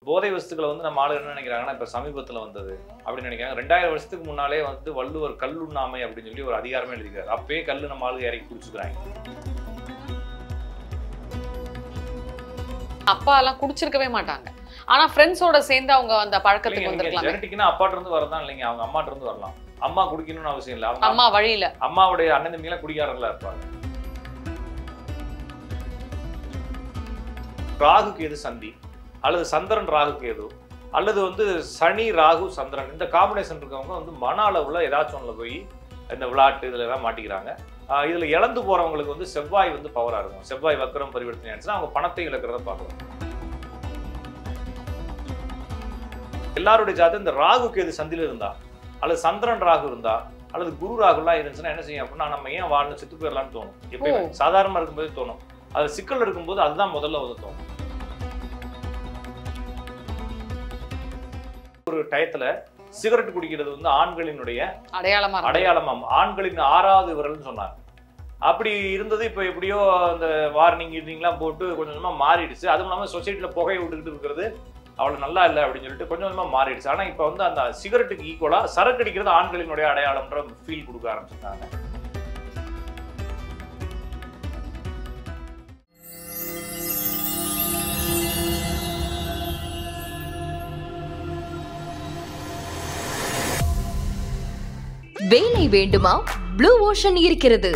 போதை வஸ்துக்களை வந்து நம்ம ஆளு என்ன நினைக்கிறாங்கன்னா இப்ப சமீபத்துல வந்தது அப்படின்னு நினைக்கிறாங்க. 2000 வருஷத்துக்கு முன்னாலே வந்து வள்ளுவர் கல்லுண்ணாமை அப்படின்னு சொல்லி ஒரு அதிகாரமே எழுதிக்கிறார். அப்பயே கல்லு நம்ம ஆளுங்க இறக்கி குடிச்சுக்கிறாங்க. அப்பா எல்லாம் குடிச்சிருக்கவே மாட்டாங்க. ஆனா ஃப்ரெண்ட்ஸோட சேர்ந்து அவங்க அந்த பழக்கத்துக்கு வந்திருக்கலாம். ஜெனடிக்னா அப்பாட்ட இருந்து வரதான் இல்லைங்க, அவங்க அம்மாட்ட இருந்து வரலாம். அம்மா குடிக்கணும்னு அவசியம் இல்லை. அம்மா வழியில அம்மாவுடைய அண்ணன் தம்பி எல்லாம் குடிக்காரங்களா இருப்பாங்க. ராகு கேது சந்தி அல்லது சந்திரன் ராகு கேது அல்லது வந்து சனி ராகு சந்திரன் இந்த காம்பினேஷன் இருக்கவங்க வந்து மன அளவுல ஏதாச்சும் ஒண்ணுல போய் இந்த விளையாட்டு இதுல எல்லாம் மாட்டிக்கிறாங்க. இதுல இழந்து போறவங்களுக்கு வந்து செவ்வாய் வந்து பவரா இருக்கும். செவ்வாய் வக்கரம் பரிவர்த்தனை ஆச்சுன்னா அவங்க பணத்தை இழக்கிறத பார்க்கலாம். எல்லாருடைய ஜாதகம் இந்த ராகு கேது சந்தில இருந்தா அல்லது சந்திரன் ராகு இருந்தா அல்லது குரு ராகுலாம் இருந்துச்சுன்னா என்ன செய்யும் அப்படின்னா நம்ம ஏன் வாழ்ந்து செத்து போயிடலாம்னு தோணும். எப்பயுமே சாதாரணமா இருக்கும்போது தோணும். அது சிக்கல் இருக்கும்போது அதுதான் முதல்ல வந்து தோணும். ஒரு டயத்துல சிகரெட் குடிக்கிறது வந்து ஆண்களினுடைய அடையாளமாம். ஆண்களின் 6வது விரல்னு சொன்னாங்க. அப்படி இருந்தது. இப்ப எப்படியோ அந்த வார்னிங் கீர்னிங்லாம் போட்டு கொஞ்சம் கொஞ்சமா மாறிடுச்சு. அதுவும் இல்லாம சொசைட்டில புகையை விட்டுக்கிட்டு இருக்கிறது அவ்வளவு நல்லா இல்லை அப்படின்னு சொல்லிட்டு கொஞ்சம் கொஞ்சமா மாறிடுச்சு. ஆனா இப்ப வந்து அந்த சிகரெட்டுக்கு ஈக்குவலா சரக்கு அடிக்கிறது ஆண்களினுடைய அடையாளம்ன்ற ஃபீல் கொடுக்க ஆரம்பிச்சிருக்காங்க. வேலை வேண்டுமா? ப்ளூ ஓஷன் இருக்கிறது.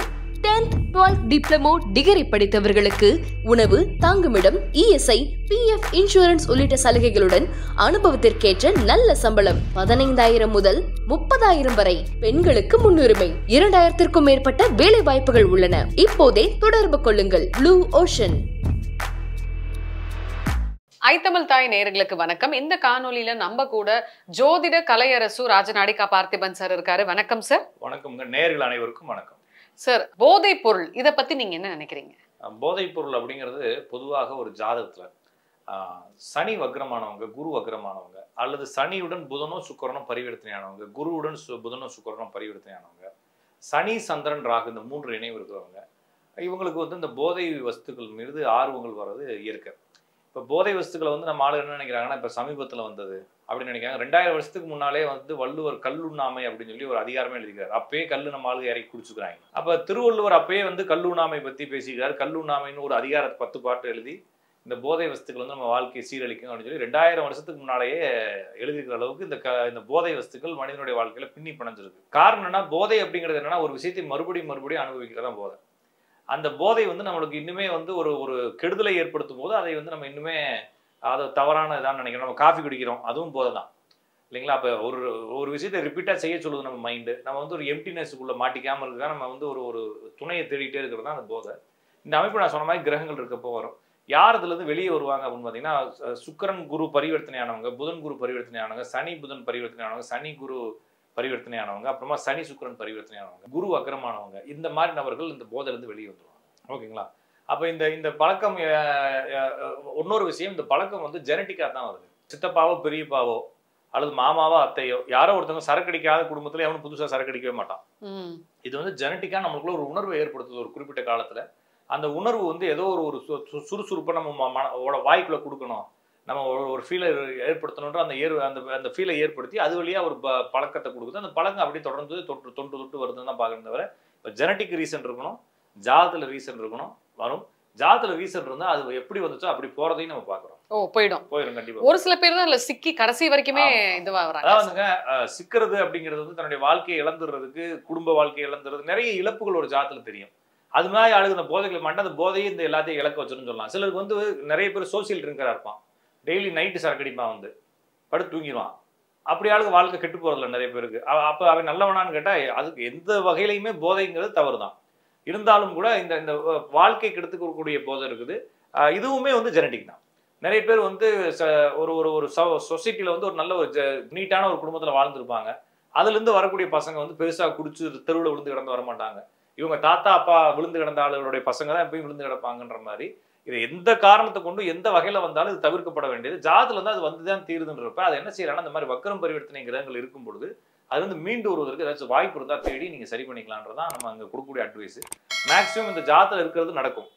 10th 12th டிப்ளமோ டிகிரி படித்தவர்களுக்கு உணவு, தங்குமிடம், இஎஸ்ஐ, பிஎஃப் இன்சூரன்ஸ் உள்ளிட்ட சலுகைகளுடன் அனுபவத்திற்கேற்ற நல்ல சம்பளம் 15,000 முதல் 30,000 வரை. பெண்களுக்கு முன்னுரிமை. 2000க்கும் மேற்பட்ட வேலை வாய்ப்புகள் உள்ளன. இப்போதே தொடர்பு கொள்ளுங்கள். Blue ocean. ஐத்தமிழ் தாய் நேயர்களுக்கு வணக்கம். இந்த காணொலியில நம்ம கூட ஜோதிட கலையரசு ராஜநாடிகா பார்த்திபன் சார் இருக்காரு. வணக்கம் சார். வணக்கம். நேயர்கள் அனைவருக்கும் வணக்கம் சார். போதைப் பொருள் இத பத்தி நீங்க என்ன நினைக்கிறீங்க? போதைப் பொருள் அப்படிங்கிறது பொதுவாக ஒரு ஜாதகத்துல சனி வக்ரமானவங்க, குரு வக்ரமானவங்க அல்லது சனியுடன் புதனோ சுக்கிரனோ பரிவர்த்தனையானவங்க, குருவுடன் புதனோ சுக்கிரனோ பரிவர்த்தனையானவங்க, சனி சந்திரன் ராகு இந்த 3 இணைவு இருக்கிறவங்க, இவங்களுக்கு வந்து இந்த போதை வஸ்துக்கள் மீது ஆர்வங்கள் வர்றது இயற்கை. இப்போ போதை வஸ்துக்களை வந்து நம்ம ஆளு என்ன நினைக்கிறாங்கன்னா இப்போ சமீபத்தில் வந்தது அப்படின்னு நினைக்கிறாங்க. 2000 வருஷத்துக்கு முன்னாலே வந்து வள்ளுவர் கல்லுண்ணாமை அப்படின்னு சொல்லி ஒரு அதிகாரமே எழுதிக்கிறார். அப்பயே கல்லு நம்ம ஆளுங்க இறக்கி குடிச்சுக்கிறாங்க. அப்போ திருவள்ளுவர் அப்பயே வந்து கல்லுண்ணாமை பற்றி பேசிக்கிறார். கல்லுண்ணாமைன்னு ஒரு அதிகாரத்தை 10 பாட்டு எழுதி இந்த போதை வஸ்துக்கள் வந்து நம்ம வாழ்க்கையை சீரழிக்கும் அப்படின்னு சொல்லி 2000 வருஷத்துக்கு முன்னாலேயே எழுதிக்கிற அளவுக்கு இந்த போதை வஸ்துக்கள் மனிதனுடைய வாழ்க்கையில பின்னி பிணைஞ்சிருக்கு. காரணம் என்னன்னா, போதை அப்படிங்கிறது என்னன்னா ஒரு விஷயத்தை மறுபடியும் அனுபவிக்கிறதா போதை. அந்த போதை வந்து நம்மளுக்கு இன்னுமே வந்து ஒரு கெடுதலை ஏற்படுத்தும் போது அதை வந்து நம்ம இன்னுமே அதை தவறான இதான் நினைக்கிறோம். நம்ம காஃபி குடிக்கிறோம், அதுவும் போதை தான் இல்லைங்களா? அப்போ ஒரு விஷயத்தை ரிப்பீட்டாக செய்ய சொல்லுது நம்ம மைண்டு. நம்ம வந்து ஒரு எம்டினஸ்க்குள்ளே மாட்டிக்காமல் இருக்கா, நம்ம வந்து ஒரு துணையை தேடிட்டே இருக்கிறது தான் அந்த போதை. இந்த அமைப்பு நான் சொன்ன மாதிரி கிரகங்கள் இருக்கப்போ வரும். யார் இதுலேருந்து வெளியே வருவாங்க அப்படின்னு பார்த்தீங்கன்னா, சுக்கிரன் குரு பரிவர்த்தனையானவங்க, புதன் குரு பரிவர்த்தனையானவங்க, சனி புதன் பரிவர்த்தனையானவங்க, சனி குரு பரிவர்த்தனையானவங்க, அப்புறமா சனி சுக்கிரன் பரிவர்த்தனையானவங்க, குரு அக்கிரமானவங்க, இந்த மாதிரி நபர்கள் இந்த போதையிலேருந்து வெளியே வந்துடுவாங்க. ஓகேங்களா? அப்போ இந்த பழக்கம் இன்னொரு விஷயம், இந்த பழக்கம் வந்து ஜெனட்டிக்காக தான் வருது. சித்தப்பாவோ பெரியப்பாவோ அல்லது மாமாவோ அத்தையோ யாரோ ஒருத்தவங்க சரக்கு அடிக்காத குடும்பத்தில் எவனும் புதுசாக சரக்கு அடிக்கவே மாட்டான். இது வந்து ஜெனட்டிக்காக நம்மளுக்குள்ள ஒரு உணர்வை ஏற்படுத்துது. ஒரு குறிப்பிட்ட காலத்தில் அந்த உணர்வு வந்து ஏதோ ஒரு சுறுசுறுப்பை நம்ம வாய்க்குள்ளே கொடுக்கணும், நம்ம ஒரு ஃபீலை ஏற்படுத்தணுன்ற அந்த ஃபீலை ஏற்படுத்தி அது வழியாக ஒரு பழக்கத்தை கொடுக்குது. அந்த பழக்கம் அப்படியே தொடர்ந்து தொட்டு வருதுன்னு தான் பார்க்கணும். தவிர இப்போ ஜெனட்டிக் ரீசன் இருக்கணும், ஜாதத்துல ரீசன் இருக்கணும், வரும். ஜாதத்துல ரீசன் இருந்தா அது எப்படி வந்துச்சோ அப்படி போறதையும் நம்ம பாக்குறோம். போயிடும் கண்டிப்பா. ஒரு சில பேர் தான் இல்ல சிக்கி கடைசி வரைக்குமே இதுவா வராங்க. அதாவதுங்க சிக்கிறது அப்படிங்கிறது வந்து தன்னுடைய வாழ்க்கையை இழந்துறதுக்கு, குடும்ப வாழ்க்கையை இழந்துறது, நிறைய இழப்புகள் ஒரு ஜாதத்துல தெரியும். அது மாதிரி ஆளுங்க இந்த போதைகளை மட்டும் அந்த போதையை இந்த எல்லாத்தையும் இழக்க வச்சிருன்னு சொல்லலாம். சிலருக்கு வந்து நிறைய பேர் சோசியல் ட்ரிங்கரா இருப்பான், டெய்லி நைட்டு சரக்கு அடிப்பான், வந்து படுத்து தூங்கிடுவான். அப்படி ஆளுங்க வாழ்க்கை கெட்டு போறதில்ல நிறைய பேருக்கு. அப்ப அவன் நல்லவனான்னு கேட்டா அதுக்கு எந்த வகையிலையுமே போதைங்கிறது தவறு தான். இருந்தாலும் கூட இந்த வாழ்க்கை கெடுத்துக்கூடிய போதை இருக்குது. இதுவுமே வந்து ஜெனட்டிக் தான். நிறைய பேர் வந்து ஒரு சொசைட்டில வந்து ஒரு நல்ல ஒரு நீட்டான ஒரு குடும்பத்துல வாழ்ந்துருப்பாங்க. அதுல இருந்து வரக்கூடிய பசங்க வந்து பெருசா குடிச்சு தெருவில் விழுந்து கிடந்து வரமாட்டாங்க. இவங்க தாத்தா அப்பா விழுந்து கிடந்த ஆளுகளுடைய பசங்க தான் எப்பயும் விழுந்து கிடப்பாங்கன்ற மாதிரி. இது எந்த காரணத்தை கொண்டு எந்த வகையில வந்தாலும் இது தவிர்க்கப்பட வேண்டியது. ஜாதத்துல இருந்து அது வந்துதான் தீருதுன்றப்ப அதை என்ன செய்யறாங்கன்னா, இந்த மாதிரி வக்கரம் பரிவர்த்தனை கிரகங்கள் இருக்கும் பொழுது அது வந்து மீண்டு வருவதற்கு ஏதாச்சும் வாய்ப்பு இருந்தா தேடி நீங்க சரி பண்ணிக்கலான்றதான் நம்ம அங்க கொடுக்கக்கூடிய அட்வைஸ். மேக்சிமம் இந்த ஜாதத்துல இருக்கிறது நடக்கும்.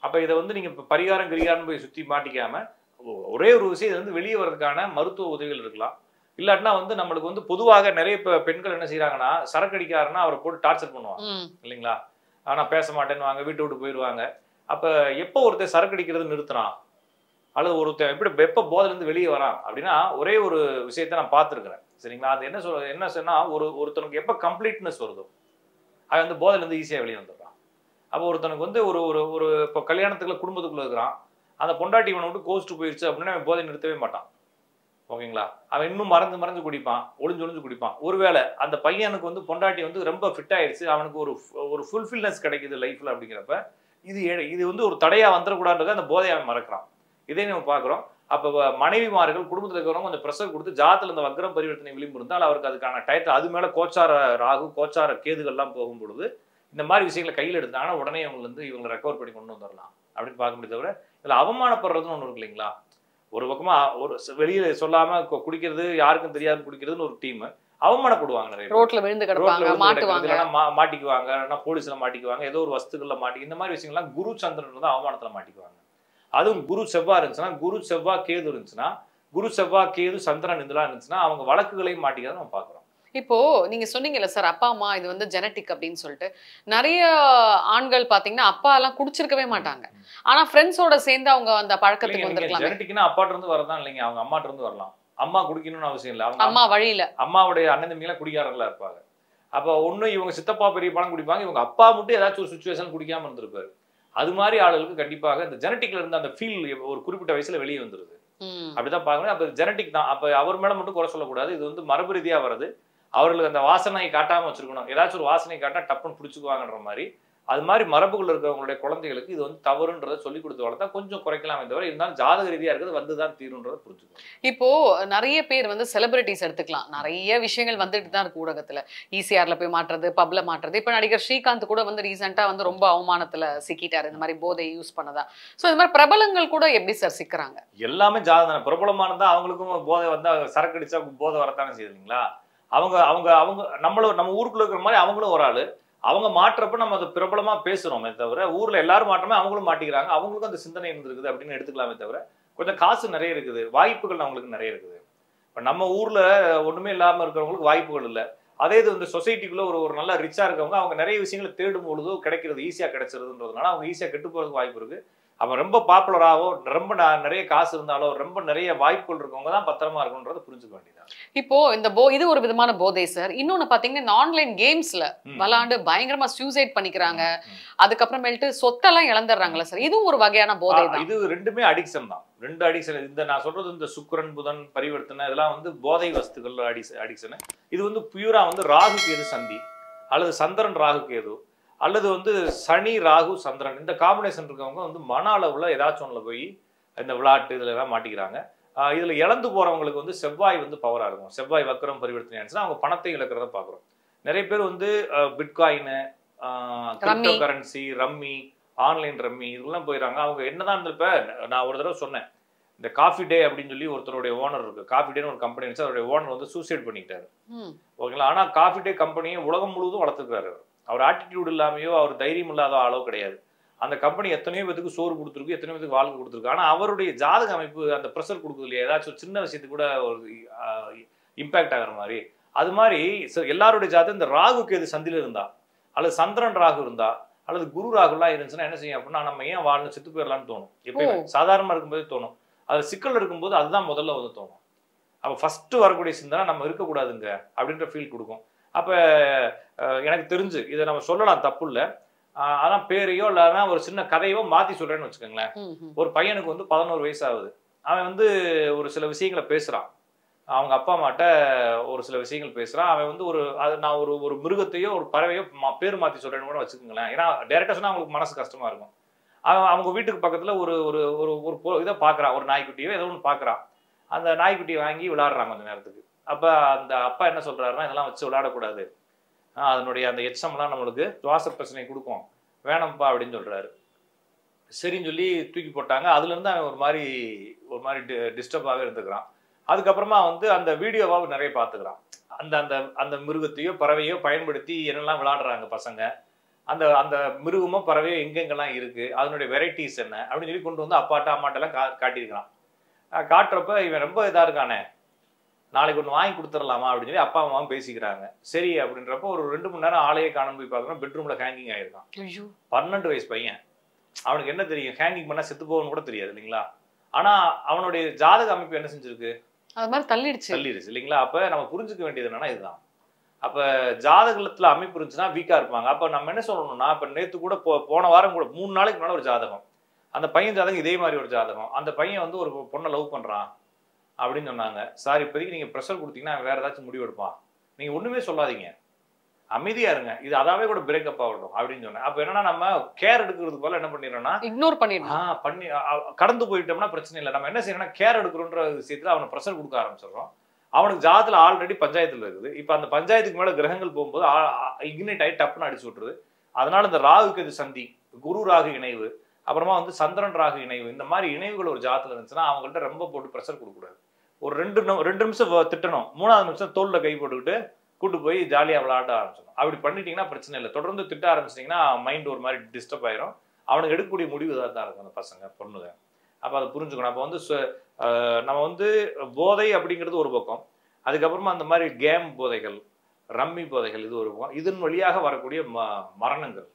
அப்ப இதை வந்து நீங்க பரிகாரம் கிரிகாரம் போய் சுத்தி மாட்டிக்காம ஒரே ஒரு விஷயம் இது வந்து வெளியே வர்றதுக்கான மருத்துவ உதவிகள் இருக்கலாம். இல்லாட்டினா வந்து நம்மளுக்கு வந்து பொதுவாக நிறைய பெண்கள் என்ன செய்யறாங்கன்னா, சரக்கு அடிக்காருன்னா அவரை போட்டு டார்ச்சர் பண்ணுவாங்க இல்லைங்களா? ஆனா பேச மாட்டேன்னு வாங்க, வீட்டை விட்டு போயிடுவாங்க. அப்ப எப்போ ஒருத்தர் சரக்கு அடிக்கிறது நிறுத்துறான், அல்லது ஒருத்தர் எப்போ போதையிலேருந்து வெளியே வரான் அப்படின்னா, ஒரே ஒரு விஷயத்த நான் பார்த்துருக்கிறேன். சரிங்களா? அது என்ன சொன்னா, ஒருத்தனுக்கு எப்போ கம்ப்ளீட்னஸ் வருதோ அது வந்து போதையிலேருந்து ஈஸியாக வெளியே வந்துடுறான். அப்போ ஒருத்தனுக்கு வந்து ஒரு இப்போ கல்யாணத்துக்குள்ள குடும்பத்துக்குள்ள இருக்கிறான், அந்த பொண்டாட்டி இவனை விட்டு கோஸ்ட்டு போயிடுச்சு அப்படின்னா அவன் போதை நிறுத்தவே மாட்டான். ஓகேங்களா? அவன் இன்னும் மறைஞ்சு குடிப்பான், ஒளிஞ்சு குடிப்பான். ஒருவேளை அந்த பையனுக்கு வந்து பொண்டாட்டி வந்து ரொம்ப ஃபிட் ஆயிடுச்சு, அவனுக்கு ஒரு ஃபுல்ஃபில்னஸ் கிடைக்குது லைஃப்ல அப்படிங்கிறப்ப இது வந்து ஒரு தடையா வந்துடக்கூடாதுன்றத அந்த போதையை அவன் மறக்கிறான். இதே நம்ம பார்க்குறோம். அப்போ மனைவிமார்கள் குடும்பத்தில் இருக்கிறவங்க கொஞ்சம் ப்ரெஷர் கொடுத்து ஜாதத்தில் இந்த வக்ரம் பரிவர்த்தனை விளிம்பு இருந்தால் அவருக்கு அதுக்கான டயத்தில் அது மேலே கோச்சார ராகு கோச்சார கேதுகள்லாம் போகும் பொழுது இந்த மாதிரி விஷயங்களை கையில் எடுத்தாங்கன்னா உடனே இவங்களை ரெக்கவர் பண்ணி கொண்டு வந்துடலாம் அப்படின்னு பார்க்க முடியும். தவிர இதில் அவமானப்படுறதுன்னு ஒன்று இருக்கு இல்லைங்களா? ஒரு பக்கமா ஒரு வெளியில சொல்லாம குடிக்கிறது, யாருக்கும் தெரியாது குடிக்கிறதுன்னு ஒரு டீம் அவமானப்படுவாங்க. நிறைய ரோட்ல விழுந்து கிடப்பாங்க, மாட்டுவாங்க, மாட்டிக்குவாங்க, போலீஸ்ல மாட்டிக்குவாங்க, ஏதோ ஒரு வஸ்துக்கள்ல மாட்டி இந்த மாதிரி விஷயங்கள்லாம் குரு சந்திரன் வந்து அவமானத்துல மாட்டிக்குவாங்க. அதுவும் குரு செவ்வாய் இருந்துச்சுன்னா, குரு செவ்வாய் கேது இருந்துச்சுன்னா, குரு செவ்வாய் கேது சந்திரன் இதெல்லாம் இருந்துச்சுன்னா அவங்க வழக்குகளையும் மாட்டிக்கிறத நம்ம பாக்குறோம். இப்போ நீங்க சொன்னீங்கல்ல சார், அப்பா அம்மா இது வந்து ஜெனட்டிக் அப்படின்னு சொல்லிட்டு, நிறைய ஆண்கள் பாத்தீங்கன்னா அப்பா எல்லாம் குடிச்சிருக்கவே மாட்டாங்க, ஆனா ஃப்ரெண்ட்ஸோட சேர்ந்து அவங்க அந்த பழக்கத்துக்கு வந்திருக்கலாம். ஜெனட்டிக்னா அப்பாட்ட இருந்து வரதான் இல்லைங்க, அவங்க அம்மாட்ட இருந்து வரலாம். அம்மா குடிக்கணும்னு அவசியம் இல்லை, அவங்க அம்மா வழியில அம்மாவுடைய அண்ணன் தம்பிலாம் குடிக்காரங்களா இருப்பாங்க. அப்ப ஒண்ணு இவங்க சித்தப்பா பெரிய பணம் குடிப்பாங்க, இவங்க அப்பா மட்டும் ஏதாச்சும் ஒரு சுச்சுவேஷன் குடிக்காம இருந்திருப்பாரு. அது மாதிரி ஆளுகளுக்கு கண்டிப்பாக இந்த ஜெனட்டிக்ல இருந்து அந்த ஃபீல் ஒரு குறிப்பிட்ட வயசுல வெளியே வந்துருது. அப்படிதான் பாக்கணும். அப்ப ஜெனட்டிக் தான். அப்ப அவர் மேல மட்டும் குறை சொல்லக்கூடாது, இது வந்து மரபு ரீதியா வருது. அவர்களுக்கு அந்த வாசனை காட்டாம வச்சிருக்கணும். ஏதாச்சும் ஒரு வாசனை காட்டா டப்புன்னு பிடிச்சுக்குவாங்கன்ற மாதிரி அது மாதிரி மரபுகள் இருக்கிறவங்களுடைய குழந்தைகளுக்கு இது வந்து தவறுன்றதை சொல்லி கொடுத்து வளர்த்தா கொஞ்சம் குறைக்கலாமே தவிர, இருந்தாலும் ஜாதக ரீதியா இருக்கிறது வந்துதான் தீருன்றதை புரிஞ்சுக்கணும். இப்போ நிறைய பேர் வந்து செலிபிரிட்டிஸ் எடுத்துக்கலாம், நிறைய விஷயங்கள் வந்துட்டு தான் இருக்கு ஊடகத்துல. ஈசிஆர்ல போய் மாட்டுறது, பப்ல மாட்டுறது. இப்ப நடிகர் ஸ்ரீகாந்த் கூட வந்து ரீசெண்டா வந்து ரொம்ப அவமானத்துல சிக்கிட்டாரு, இந்த மாதிரி போதை யூஸ் பண்ணதா. சோ இந்த மாதிரி பிரபலங்கள் கூட எப்படி சார் சிக்கிறாங்க? எல்லாமே ஜாதகம் பிரபலமானதா அவங்களுக்கும் போதை வந்தா சரக்கு அடிச்சா போதை வரத்தானே செய்யுது இல்லைங்களா? நம்ம ஊருக்குள்ள இருக்கிற மாதிரி அவங்களும் ஒரு ஆளு. அவங்க மாற்றப்ப நம்ம அதை பிரபலமா பேசுறோமே தவிர, ஊர்ல எல்லாரும் மாற்றமே அவங்களும் மாட்டிக்கிறாங்க, அவங்களுக்கும் அந்த சிந்தனை இருந்திருக்குது அப்படின்னு எடுத்துக்கலாமே தவிர, கொஞ்சம் காசு நிறைய இருக்குது, வாய்ப்புகள் அவங்களுக்கு நிறைய இருக்குது. இப்ப நம்ம ஊர்ல ஒண்ணுமே இல்லாம இருக்கிறவங்களுக்கு வாய்ப்புகள் இல்லை. அதே இது வந்து சொசைட்டிக்குள்ள ஒரு நல்லா ரிச்சா இருக்கவங்க அவங்க நிறைய விஷயங்களை தேடும் பொழுதோ கிடைக்கிறது ஈஸியா கிடைச்சிருதுன்றதுனால அவங்க ஈஸியா கெட்டு போறதுக்கு வாய்ப்பு இருக்கு. அவன் ரொம்ப பாப்புலராவோ, ரொம்ப நிறைய காசு இருந்தாலோ, ரொம்ப நிறைய வாய்ப்புகள் இருக்கவங்க தான் பத்திரமா இருக்கணும்ன்றத புரிஞ்சுக்க வேண்டியது. இப்போ இந்த இது ஒரு விதமான போதை சார். இன்னொன்னு பாத்தீங்கன்னா இந்த ஆன்லைன் கேம்ஸ்ல விளையாண்டு பயங்கரமா சூசைட் பண்ணிக்கிறாங்க, அதுக்கப்புறமேட்டு சொத்தெல்லாம் இழந்துடுறாங்களா சார்? இதுவும் ஒரு வகையான போதை தான். இது ரெண்டுமே அடிக்ஷன் தான். ரெண்டு அடிக்ஷன். இந்த நான் சொல்றது இந்த சுக்கிரன் புதன் பரிவர்த்தனை இதெல்லாம் வந்து போதை வஸ்துக்கள் அடிக்ஷன். இது வந்து பியூரா வந்து ராகு கேது சந்தி, அல்லது சந்திரன் ராகு கேது, அல்லது வந்து சனி ராகு சந்திரன், இந்த காம்பினேஷன் இருக்கவங்க வந்து மன அளவுல ஏதாச்சும் ஒண்ணுல போய் இந்த விளையாட்டு இதுல எல்லாம் மாட்டிக்கிறாங்க. இதுல இழந்து போறவங்களுக்கு வந்து செவ்வாய் வந்து பவரா இருக்கும். செவ்வாய் வக்ரம் பரிவர்த்தனை ஆச்சுன்னா அவங்க பணத்தை இழக்கிறத பாக்குறோம். நிறைய பேர் வந்து bitcoin, crypto currency, rummy, online rummy இதெல்லாம் போயிடறாங்க. அவங்க என்னதான் இருந்திருப்ப, நான் ஒரு தடவை சொன்னேன், இந்த காஃபி டே அப்படின்னு சொல்லி ஒருத்தருடைய ஓனர் இருக்கு, காஃபி டேன்னு ஒரு கம்பெனி வச்சு அவருடைய ஓனர் வந்து சூசைட் பண்ணிக்கிட்டாரு. ஓகேங்களா? ஆனா காஃபி டே கம்பெனியை உலகம் முழுவதும் வளர்த்துக்கிறாரு. அவர் ஆட்டிடியூட் இல்லாமையோ அவர் தைரியம் இல்லாத அளவு கிடையாது. அந்த கம்பெனி எத்தனையோ பேருக்கு சோறு கொடுத்துருக்கு, எத்தனையோ பேருக்கு வாழ்க்கை கொடுத்துருக்கு. ஆனால் அவருடைய ஜாதக அமைப்பு அந்த ப்ரெஷர் கொடுக்குது இல்லையா, ஏதாச்சும் சின்ன விஷயத்துக்கு கூட ஒரு இம்பேக்ட் ஆகிற மாதிரி. அது மாதிரி எல்லாருடைய ஜாதகம் இந்த ராகு கேது சந்தில இருந்தா, அல்லது சந்திரன் ராகு இருந்தா, அல்லது குரு ராகுலாம் இருந்துச்சுன்னா என்ன செய்யும் அப்படின்னா, நம்ம ஏன் வாழணும், செத்து போயிடலான்னு தோணும். எப்பயுமே சாதாரணமாக இருக்கும்போதே தோணும். அது சிக்கல் இருக்கும்போது அதுதான் முதல்ல வந்து தோணும். அப்போ ஃபர்ஸ்ட் வரக்கூடிய சிந்தனை நம்ம இருக்கக்கூடாதுங்க அப்படின்ற ஃபீல் கொடுக்கும். அப்போ எனக்கு தெரிஞ்சு இதை நம்ம சொல்லலாம், தப்பு இல்லை. அதான் பேரையோ இல்லைன்னா ஒரு சின்ன கதையோ மாற்றி சொல்கிறேன்னு வச்சுக்கோங்களேன். ஒரு பையனுக்கு வந்து 11 வயசு ஆகுது. அவன் வந்து ஒரு சில விஷயங்களை பேசுகிறான், அவங்க அப்பா அம்மாட்ட ஒரு சில விஷயங்கள் பேசுகிறான். அவன் வந்து நான் ஒரு மிருகத்தையோ ஒரு பறவையோ பேர் மாற்றி சொல்கிறேன்னு கூட வச்சுக்கோங்களேன். ஏன்னா டேரெக்டாக சொன்னால் அவங்களுக்கு மனசு கஷ்டமாக இருக்கும். அவங்க வீட்டுக்கு பக்கத்தில் ஒரு இதை பார்க்குறான், ஒரு நாய்க்குட்டியோ ஏதோ ஒன்று பார்க்குறான். அந்த நாய்க்குட்டியை வாங்கி விளையாடுறாங்க கொஞ்சம் நேரத்துக்கு. அப்போ அந்த அப்பா என்ன சொல்கிறாருன்னா, இதெல்லாம் வச்சு விளையாடக்கூடாது, அதனுடைய அந்த எச்சம்லாம் நம்மளுக்கு சுவாச பிரச்சனை கொடுக்கும், வேணாம்ப்பா அப்படின்னு சொல்கிறாரு. சரின்னு சொல்லி தூக்கி போட்டாங்க. அதுலேருந்து அவன் ஒரு மாதிரி டிஸ்டர்பாகவே இருந்துக்கிறான். அதுக்கப்புறமா வந்து அந்த வீடியோவாக நிறைய பார்த்துக்கிறான். அந்த மிருகத்தையோ பறவையோ பயன்படுத்தி என்னெல்லாம் விளையாடுறாங்க பசங்க, அந்த மிருகமோ பறவையோ எங்கெங்கெல்லாம் இருக்குது, அதனுடைய வெரைட்டிஸ் என்ன அப்படின்னு சொல்லி கொண்டு வந்து அப்பாட்ட அம்மாட்டெல்லாம் காட்டியிருக்கிறான். காட்டுறப்ப இவன் ரொம்ப இதா இருக்கானே, நாளைக்கு ஒன்று வாங்கி கொடுத்துடலாமா அப்படின்னு சொல்லி அப்பா அம்மாவும் பேசிக்கிறாங்க. சரி அப்படின்றப்போ ஒரு 2 மணி நேரம் ஆளையே காணாம போய் பார்க்கணும், பெட்ரூம்ல ஹேங்கிங் ஆயிருக்கான். 12 வயசு பையன். அவனுக்கு என்ன தெரியும், ஹேங்கிங் பண்ணா செத்து போகணும்னு கூட தெரியாது இல்லைங்களா. ஆனா அவனுடைய ஜாதக அமைப்பு என்ன செஞ்சிருக்கு, அது மாதிரி தள்ளிடுச்சு இல்லைங்களா. அப்ப நம்ம புரிஞ்சுக்க வேண்டியது என்னன்னா இதுதான். அப்ப ஜாதகத்துல அமைப்பு இருந்துச்சுன்னா வீக்கா இருப்பாங்க. அப்ப நம்ம என்ன சொல்லணும்னா, இப்ப நேத்து கூட போன வாரம் கூட 3 நாளைக்கு முன்னாடி ஒரு ஜாதகம், அந்த பையன் ஜாதகம் இதே மாதிரி ஒரு ஜாதகம். அந்த பையன் வந்து ஒரு பொண்ணை லவ் பண்றான் அப்படின்னு சொன்னாங்க. சார் இப்போதைக்கு நீங்க ப்ரெஷர் கொடுத்தீங்கன்னா வேற ஏதாச்சும் முடிவு எடுப்பான், நீங்க ஒண்ணுமே சொல்லாதீங்க, அமைதியா இருங்க, இது அதாவே கூட பிரேக்கப் ஆகட்டும் அப்படின்னு சொன்னேன். அப்ப என்னன்னா நம்ம கேர் எடுக்கிறதுக்கு போல என்ன பண்ணிடுறோம்னா இக்னோர் பண்ணிடணும். பண்ணி கடந்து போயிட்டோம்னா பிரச்சனை இல்லை. நம்ம என்ன செய்யணும்னா கேர் எடுக்கிறோன்ற விஷயத்துல அவனை ப்ரெஷர் கொடுக்க ஆரம்பிச்சிடறோம். அவனுக்கு ஜாதத்துல ஆல்ரெடி பஞ்சாயத்துல இருக்குது. இப்ப அந்த பஞ்சாயத்துக்கு மேல கிரகங்கள் போகும்போது இக்னைட் ஆகி டப்புன்னு அடிச்சு விட்டுருது. அதனால இந்த ராகுக்கு இது சந்தி, குரு ராகு இணைவு, அப்புறமா வந்து சந்திரன் ராகு இணைவு, இந்த மாதிரி இணைவுகள் ஒரு ஜாதத்துல இருந்துச்சுன்னா அவங்கள்ட்ட ரொம்ப போட்டு ப்ரெஷர் கொடுக்கக்கூடாது. ஒரு 2 நிமிஷம் திட்டணும், 3ஆவது நிமிஷம் தோல்ல கை போட்டுக்கிட்டு கூட்டு போய் ஜாலியா விளையாட ஆரம்பிச்சிடும். அப்படி பண்ணிட்டீங்கன்னா பிரச்சனை இல்லை. தொடர்ந்து திட்ட ஆரம்பிச்சிட்டிங்கன்னா மைண்ட் ஒரு மாதிரி டிஸ்டர்ப் ஆயிரும். அவனுக்கு எடுக்கக்கூடிய முடிவு இதாக தான் இருக்கும் அந்த பசங்க பொண்ணுங்க. அப்போ அதை புரிஞ்சுக்கணும். அப்போ வந்து நம்ம வந்து போதை அப்படிங்கிறது ஒரு பக்கம், அதுக்கப்புறமா அந்த மாதிரி கேம் போதைகள், ரம்மி போதைகள் இது ஒரு பக்கம், இதன் வழியாக வரக்கூடிய மரணங்கள்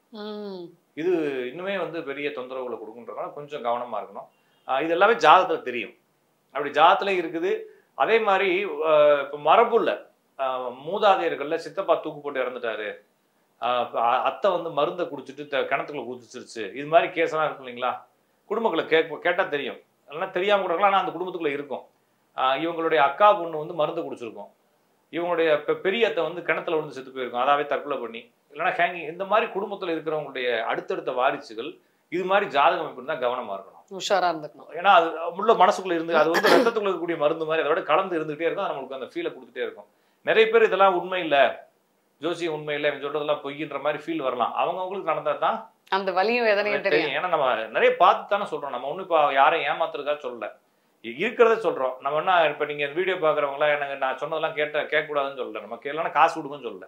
இது இன்னுமே வந்து பெரிய தொந்தரவுகளை கொடுக்குன்றதுனால கொஞ்சம் கவனமா இருக்கணும். இது எல்லாமே ஜாதகத்துல தெரியும். அப்படி ஜாதத்துல இருக்குது. அதே மாதிரி இப்போ மரபுள்ள மூதாதையர்கள்ல சித்தப்பா தூக்கு போட்டு இறந்துட்டாரு, அத்தை வந்து மருந்தை குடிச்சிட்டு கிணத்துக்குள்ள குதிச்சிருச்சு, இது மாதிரி கேஸ் எல்லாம் இருக்கும் இல்லைங்களா. குடும்பங்களை கேட்டா தெரியும், எல்லாம் தெரியாம கூட இருக்கலாம், ஆனா அந்த குடும்பத்துக்குள்ள இருக்கும். இவங்களுடைய அக்கா பொண்ணு வந்து மருந்து குடிச்சிருக்கும், இவங்களுடைய பெரிய அத்தை வந்து கிணத்துல விழுந்து செத்து போயிருக்கும், அதாவே தற்கொலை பண்ணி, இல்லைன்னா ஹேங்கிங். இந்த மாதிரி குடும்பத்துல இருக்கிறவங்களுடைய அடுத்தடுத்த வாரிசுகள் இது மாதிரி ஜாதகம் அமைப்பு இருந்தா கவனமா இருக்கணும், உஷாரா இருந்துக்கணும். ஏன்னா அது உள்ள மனசுக்குள்ள இருந்து அது வந்து ரத்தத்துக்குள்ள இருக்கக்கூடிய மருந்து மாதிரி அதோட கலந்து இருந்துகிட்டே இருக்கும். அது நம்மளுக்கு அந்த ஃபீலை கொடுத்துட்டே இருக்கும். நிறைய பேர் இதெல்லாம் உண்மை இல்லை, ஜோசியம் உண்மை இல்லை, இவன் சொல்றதெல்லாம் பொய்ன்ற மாதிரி ஃபீல் வரலாம். அவங்களுக்கு நடந்தா தான் அந்த வலியும் வேதனையும் தெரியும். ஏன்னா நம்ம நிறைய பார்த்து தானே சொல்றோம். நம்ம ஒன்றும் இப்போ யாரையும் ஏமாத்துறதா சொல்லல, இருக்கிறத சொல்றோம். நம்ம என்ன இப்போ நீங்க வீடியோ பார்க்குறவங்களா எனக்கு நான் சொன்னதெல்லாம் கேட்கக்கூடாதுன்னு சொல்லல, நம்ம கேட்கலன்னா காசு கொடுக்குன்னு சொல்லல.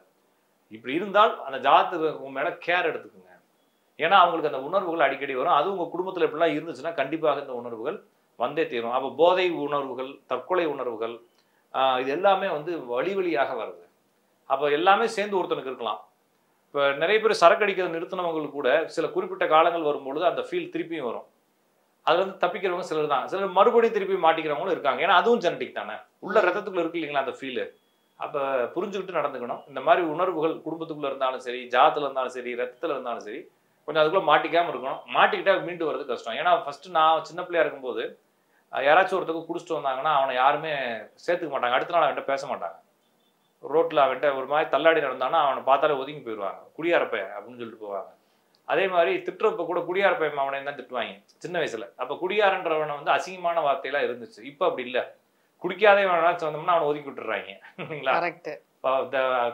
இப்படி இருந்தால் அந்த ஜாதகத்துக்கு மேல கேர் எடுத்துக்குங்க. ஏன்னா அவங்களுக்கு அந்த உணர்வுகள் அடிக்கடி வரும். அது உங்க குடும்பத்துல இப்படிலாம் இருந்துச்சுன்னா கண்டிப்பாக இந்த உணர்வுகள் வந்தே தீரும். அப்போ போதை உணர்வுகள், தற்கொலை உணர்வுகள், இது எல்லாமே வந்து வழியாக வருது. அப்போ எல்லாமே சேர்ந்து ஒருத்தனுக்கு இருக்கலாம். இப்போ நிறைய பேர் சரக்கு அடிக்கிறத நிறுத்தினவங்களுக்கு கூட சில குறிப்பிட்ட காலங்கள் வரும்பொழுது அந்த ஃபீல் திருப்பியும் வரும். அதுல வந்து தப்பிக்கிறவங்க சிலர் தான், சிலர் மறுபடியும் திருப்பி மாட்டிக்கிறவங்களும் இருக்காங்க. ஏன்னா அதுவும் ஜெனடிக் தானே, உள்ள ரத்தத்துக்குள்ள இருக்கு இல்லைங்களா அந்த ஃபீலு. அப்போ புரிஞ்சுக்கிட்டு நடந்துக்கணும். இந்த மாதிரி உணர்வுகள் குடும்பத்துக்குள்ள இருந்தாலும் சரி, ஜாத்துல இருந்தாலும் சரி, ரத்தத்துல இருந்தாலும் சரி, கொஞ்சம் அதுக்குள்ள மாட்டிக்காம இருக்கணும். மாட்டிக்கிட்டா மீண்டு வர்றது கஷ்டம். ஏன்னா ஃபர்ஸ்ட் நான் சின்ன பிள்ளையா இருக்கும்போது யாராச்சும் ஒருத்தருக்கு குடிச்சிட்டு வந்தாங்கன்னா அவனை யாருமே சேர்த்துக்க மாட்டாங்க, அடுத்த நாள் அவன்கிட்ட பேச மாட்டாங்க. ரோட்ல அவன்கிட்ட ஒரு மாதிரி தள்ளாடி நடந்தானா அவனை பார்த்தாலே ஒதுங்கி போயிடுவாங்க, குடியாரப்பையன் அப்படின்னு சொல்லிட்டு போவாங்க. அதே மாதிரி திட்டுறப்ப கூட குடியாரப்பையன் அவனை தான் திட்டுவாங்க சின்ன வயசுல. அப்ப குடியாரன்றவனை வந்து அசிங்கமான வார்த்தையெல்லாம் இருந்துச்சு. இப்ப அப்படி இல்லை, குடிக்காதே வேணாச்சும் வந்தோம்னா அவனை ஒதுக்கி விட்டுறாங்க இல்லைங்களா.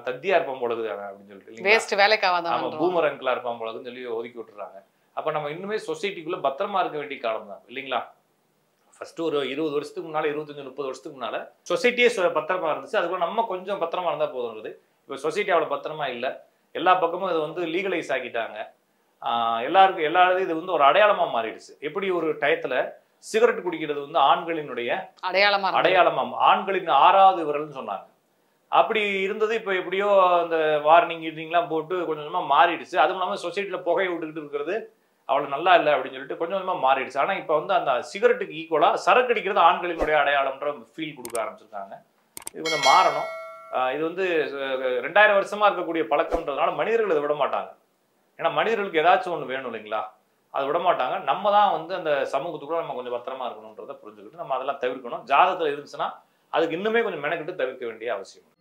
தத்தியா இருப்பான் போலது அப்படின்னு சொல்லிட்டு, பூமர் அங்கிளா இருப்பான் போலதுன்னு சொல்லி ஒதுக்கி விட்டுறாங்க. அப்ப நம்ம இன்னுமே சொசைட்டிக்குள்ள பத்திரமா இருக்க வேண்டிய காலம் தான் இல்லைங்களா. ஃபர்ஸ்ட் ஒரு 20 வருஷத்துக்கு முன்னால, 25-30 வருஷத்துக்கு முன்னால சொசைட்டியே பத்திரமா இருந்துச்சு. அதுக்குள்ள நம்ம கொஞ்சம் பத்திரமா இருந்தா போதும். இப்போ சொசைட்டி அவ்வளவு பத்திரமா இல்லை. எல்லா பக்கமும் இது வந்து லீகலைஸ் ஆக்கிட்டாங்க. எல்லாருக்கும் இது வந்து ஒரு அடையாளமா மாறிடுச்சு. எப்படி ஒரு டயத்துல சிகரெட் குடிக்கிறது வந்து ஆண்களினுடைய அடையாளமா, ஆண்களின் 6வது விரல்னு சொன்னாங்க. அப்படி இருந்தது. இப்போ எப்படியோ அந்த வார்னிங்லாம் போட்டு கொஞ்சம் கொஞ்சமா மாறிடுச்சு. அதுவும் இல்லாமல் சொசைட்டில புகையை விட்டுக்கிட்டு இருக்கிறது அவ்வளவு நல்லா இல்லை அப்படின்னு சொல்லிட்டு கொஞ்சம் கொஞ்சமா மாறிடுச்சு. ஆனா இப்போ வந்து அந்த சிகரெட்டுக்கு ஈக்குவலா சரக்கு அடிக்கிறது ஆண்களினுடைய அடையாளம்ன்ற ஃபீல் கொடுக்க ஆரம்பிச்சிருக்காங்க. இது கொஞ்சம் மாறணும். இது வந்து 2000 வருஷமா இருக்கக்கூடிய பழக்கம்ன்றதுனால மனிதர்கள் அதை விட மாட்டாங்க. ஏன்னா மனிதர்களுக்கு ஏதாச்சும் ஒன்று வேணும் இல்லைங்களா, அதை விட மாட்டாங்க. நம்ம தான் வந்து அந்த சமூகத்துக்குள்ள நம்ம கொஞ்சம் பத்திரமா இருக்கணும்ன்றதை புரிஞ்சுக்கிட்டு நம்ம அதெல்லாம் தவிர்க்கணும். ஜாதகத்துல இருந்துச்சுன்னா அதுக்கு இன்னுமே கொஞ்சம் மெனக்கிட்டு தவிர்க்க வேண்டிய அவசியம்.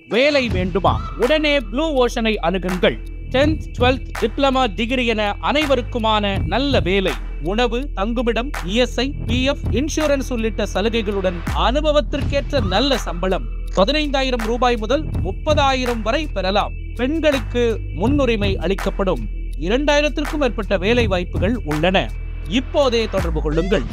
வேலை வேண்டுமா? உடனே ப்ளூ ஓஷனை அணுகுங்கள். 10th 12th டிப்ளமா டிகிரி என அனைவருக்குமான நல்ல வேலை, உணவு, தங்குமிடம், இஎஸ்ஐ, பிஎஃப், இன்சூரன்ஸ் உள்ளிட்ட சலுகைகளுடன் அனுபவத்திற்கேற்ற நல்ல சம்பளம் 15,000 ரூபாய் முதல் 30,000 வரை பெறலாம். பெண்களுக்கு முன்னுரிமை அளிக்கப்படும். 2000த்திற்கும் மேற்பட்ட வேலை வாய்ப்புகள் உள்ளன. இப்போதே தொடர்பு கொள்ளுங்கள்.